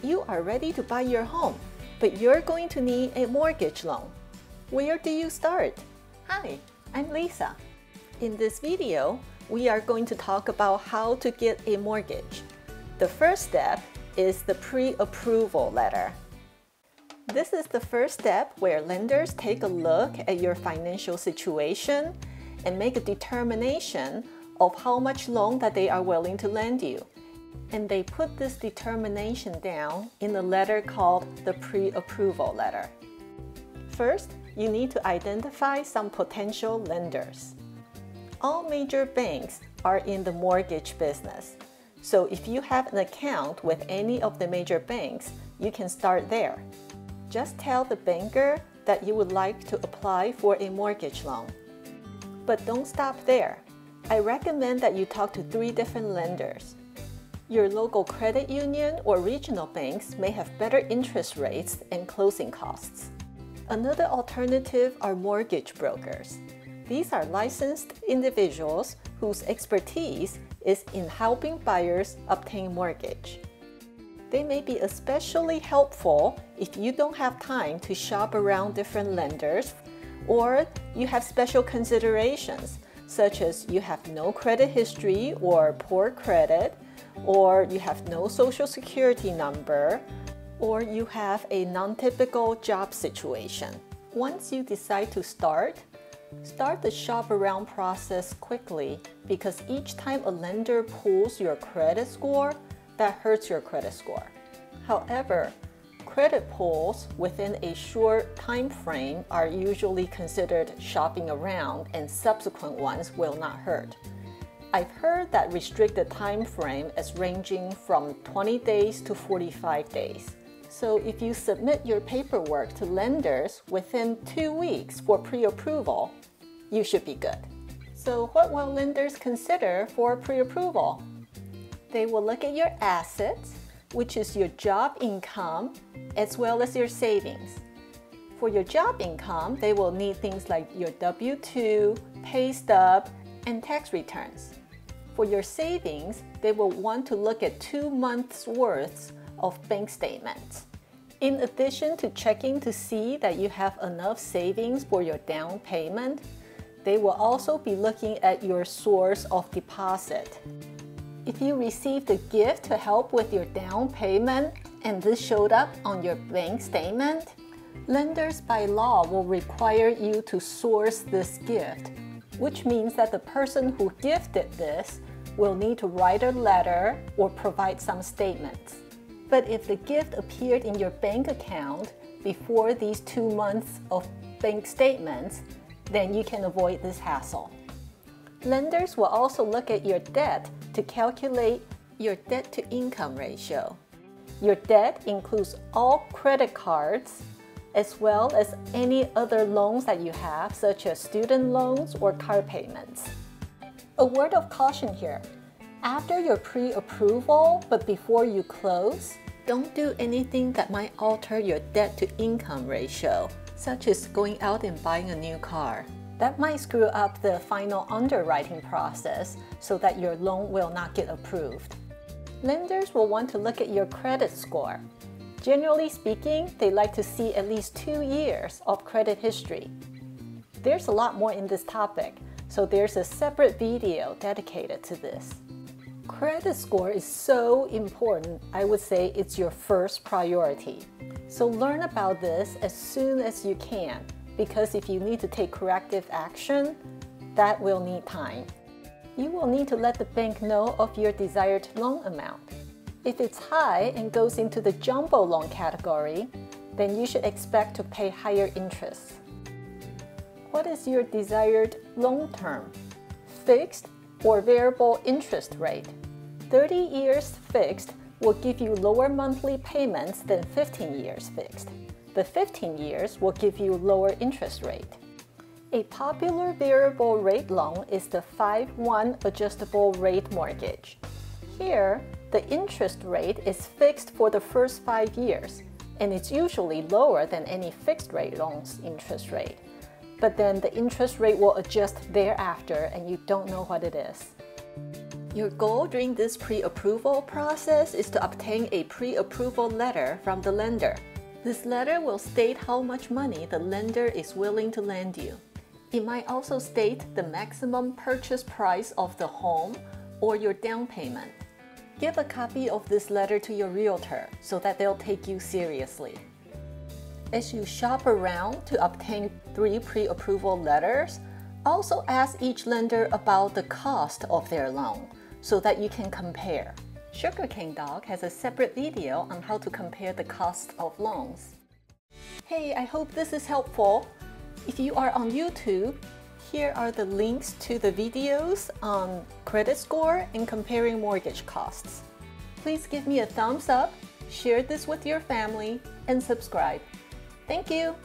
You are ready to buy your home, but you're going to need a mortgage loan. Where do you start? Hi, I'm Lisa. In this video, we are going to talk about how to get a mortgage. The first step is the pre-approval letter. This is the first step where lenders take a look at your financial situation and make a determination of how much loan that they are willing to lend you. And they put this determination down in a letter called the pre-approval letter. First, you need to identify some potential lenders. All major banks are in the mortgage business. So if you have an account with any of the major banks, you can start there. Just tell the banker that you would like to apply for a mortgage loan. But don't stop there. I recommend that you talk to 3 different lenders. Your local credit union or regional banks may have better interest rates and closing costs. Another alternative are mortgage brokers. These are licensed individuals whose expertise is in helping buyers obtain mortgage. They may be especially helpful if you don't have time to shop around different lenders, or you have special considerations, such as you have no credit history or poor credit, or you have no social security number, or you have a non-typical job situation. Once you decide to start the shop around process quickly, because each time a lender pulls your credit score, that hurts your credit score. However, credit pulls within a short time frame are usually considered shopping around, and subsequent ones will not hurt. I've heard that restricted time frame is ranging from 20 days to 45 days. So if you submit your paperwork to lenders within 2 weeks for pre-approval, you should be good. So what will lenders consider for pre-approval? They will look at your assets, which is your job income, as well as your savings. For your job income, they will need things like your W-2, pay stub, and tax returns. For your savings, they will want to look at 2 months' worth of bank statements. In addition to checking to see that you have enough savings for your down payment, they will also be looking at your source of deposit. If you received a gift to help with your down payment and this showed up on your bank statement, lenders by law will require you to source this gift, which means that the person who gifted this will need to write a letter or provide some statements. But if the gift appeared in your bank account before these 2 months of bank statements, then you can avoid this hassle. Lenders will also look at your debt to calculate your debt-to-income ratio. Your debt includes all credit cards, as well as any other loans that you have, such as student loans or car payments. A word of caution here. After your pre-approval, but before you close, don't do anything that might alter your debt-to-income ratio, such as going out and buying a new car. That might screw up the final underwriting process so that your loan will not get approved. Lenders will want to look at your credit score. Generally speaking, they like to see at least 2 years of credit history. There's a lot more in this topic, so there's a separate video dedicated to this. Credit score is so important, I would say it's your first priority. So learn about this as soon as you can, because if you need to take corrective action, that will need time. You will need to let the bank know of your desired loan amount. If it's high and goes into the jumbo loan category, then you should expect to pay higher interest. What is your desired loan term? Fixed or variable interest rate? 30 years fixed will give you lower monthly payments than 15 years fixed. The 15 years will give you lower interest rate. A popular variable rate loan is the 5/1 adjustable rate mortgage. Here, the interest rate is fixed for the first 5 years, and it's usually lower than any fixed rate loan's interest rate. But then the interest rate will adjust thereafter, and you don't know what it is. Your goal during this pre-approval process is to obtain a pre-approval letter from the lender. This letter will state how much money the lender is willing to lend you. It might also state the maximum purchase price of the home or your down payment. Give a copy of this letter to your realtor so that they'll take you seriously. As you shop around to obtain 3 pre-approval letters, also ask each lender about the cost of their loan so that you can compare. Sugar Cane Dog has a separate video on how to compare the cost of loans. Hey, I hope this is helpful. If you are on YouTube, here are the links to the videos on credit score and comparing mortgage costs. Please give me a thumbs up, share this with your family, and subscribe. Thank you!